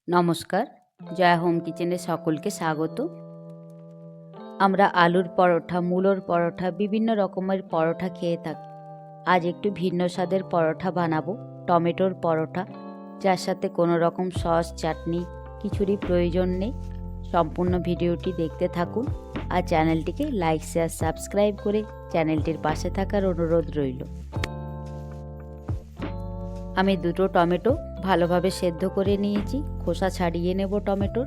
নমস্কার, জয়া হোম কিচেনে সকলকে স্বাগত। আমরা আলুর পরোটা, মূলোর পরোটা, বিভিন্ন রকমের পরোটা খেয়ে থাকি। আজ একটু ভিন্ন স্বাদের পরোটা বানাবো, টমেটোর পরোটা, যার সাথে কোনো রকম সস, চাটনি কিছুরই প্রয়োজন নেই। সম্পূর্ণ ভিডিওটি দেখতে থাকুন আর চ্যানেলটিকে লাইক, শেয়ার, সাবস্ক্রাইব করে চ্যানেলটির পাশে থাকার অনুরোধ রইল। আমি দুটো টমেটো ভালোভাবে সেদ্ধ করে নিয়েছি, খোসা ছাড়িয়ে নেব টমেটোর।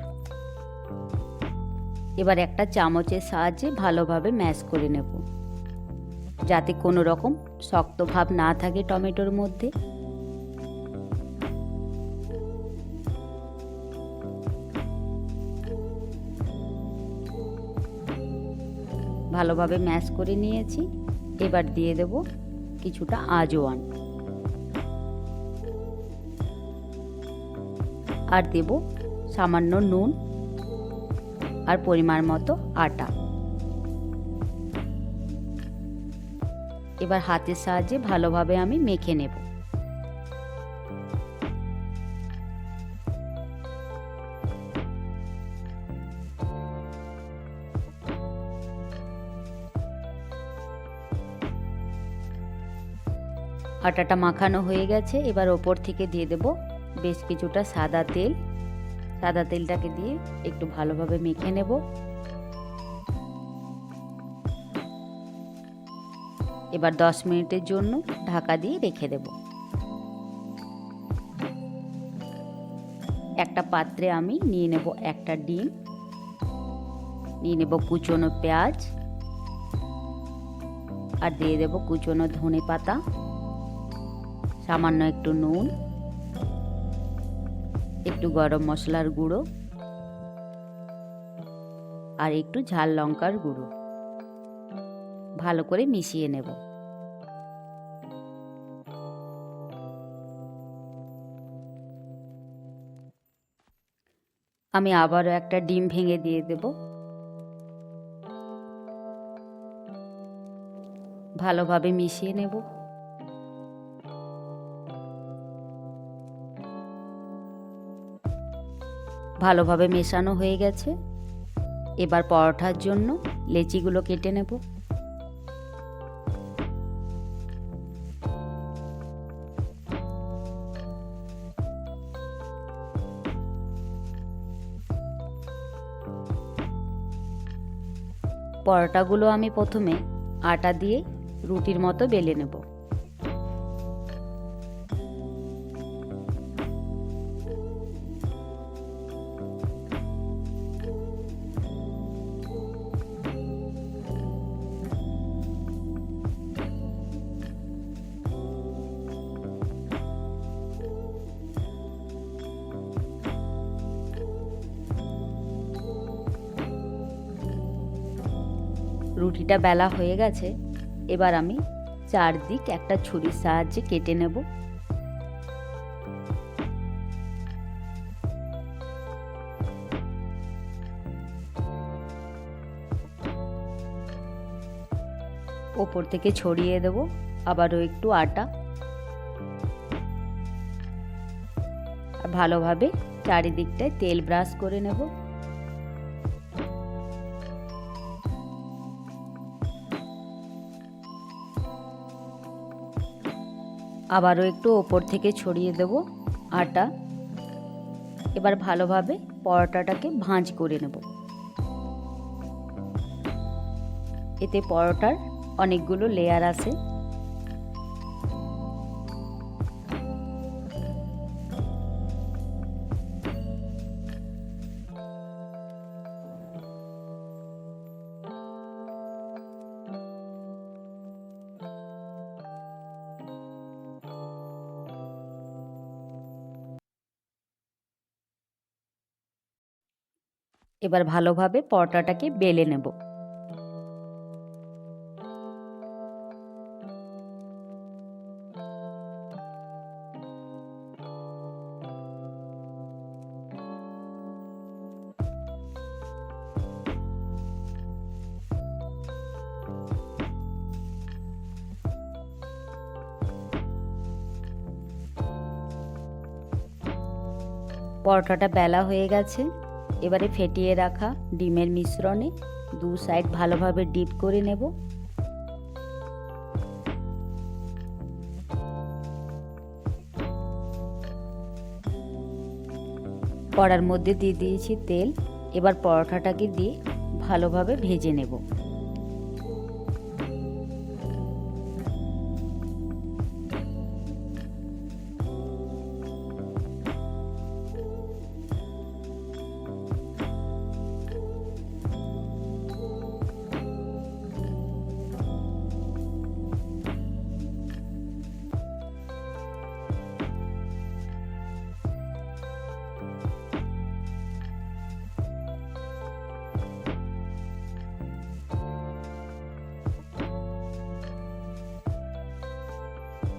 এবার একটা চামচের সাহায্যে ভালোভাবে ম্যাশ করে নেব, যাতে কোনো রকম শক্ত ভাব না থাকে টমেটোর মধ্যে। ভালোভাবে ম্যাশ করে নিয়েছি। এবার দিয়ে দেব কিছুটা আজওয়ান, আর দেব সামান্য নুন আর পরিমাণ মতো আটা। এবার হাতের সাহায্যে ভালোভাবে আমি মেখে নেব। আটাটা মাখানো হয়ে গেছে। এবার ওপর থেকে দিয়ে দেব বেশ কিছুটা সাদা তেল। সাদা তেলটাকে দিয়ে একটু ভালোভাবে মেখে নেব। এবার 10 মিনিটের জন্য ঢাকা দিয়ে রেখে দেব। একটা পাত্রে আমি নিয়ে নেব একটা ডিম, নিয়ে নেব কুচনো পেঁয়াজ, আর দিয়ে দেব কুচনো ধনে পাতা, সামান্য একটু নুন, একটু গরম মশলার গুঁড়ো, আর একটু ঝাল লঙ্কার গুঁড়ো। ভালো করে মিশিয়ে নেব। আমি আবারও একটা ডিম ভেঙে দিয়ে দেব। ভালোভাবে মিশিয়ে নেব। ভালোভাবে মেশানো হয়ে গেছে। এবার পরোটার জন্য লেচিগুলো কেটে নেব। পরোটাগুলো আমি প্রথমে আটা দিয়ে রুটির মতো বেলে নেব। রুটিটা বেলা হয়ে গেছে। এবার আমি চারদিক একটা ছুরির সাহায্যে কেটে নেব। ওপর থেকে ছড়িয়ে দেব আবারও একটু আটা, আর ভালোভাবে চারিদিকটায় তেল ব্রাশ করে নেব। আবারও একটু ওপর থেকে ছড়িয়ে দেব আটা। এবার ভালোভাবে পরোটাটাকে ভাঁজ করে নেব। এতে পরোটার অনেকগুলো লেয়ার আছে। এবার ভালোভাবে পরোটাটাকে বেলে নেব। পরোটাটা বেলা হয়ে গেছে। এবারে ফেটিয়ে রাখা ডিমের মিশ্রণে দু সাইড ভালোভাবে ডিপ করে নেব। কড়ার মধ্যে দিয়ে দিয়েছি তেল। এবার পরোটাটাকে দিয়ে ভালোভাবে ভেজে নেব।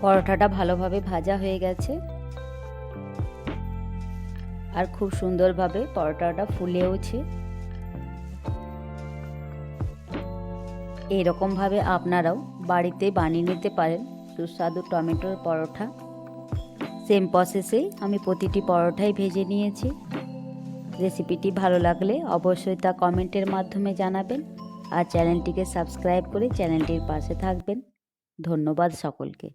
পরোটাটা ভালোভাবে ভাজা হয়ে গেছে আর খুব সুন্দরভাবে পরোটাটা ফুলেওছে। এরকমভাবে আপনারাও বাড়িতে বানিয়ে নিতে পারেন সুস্বাদু টমেটোর পরোটা। সেম প্রসেসেই আমি প্রতিটি পরোটাই ভেজে নিয়েছি। রেসিপিটি ভালো লাগলে অবশ্যই তা কমেন্টের মাধ্যমে জানাবেন আর চ্যানেলটিকে সাবস্ক্রাইব করে চ্যানেলটির পাশে থাকবেন। ধন্যবাদ সকলকে।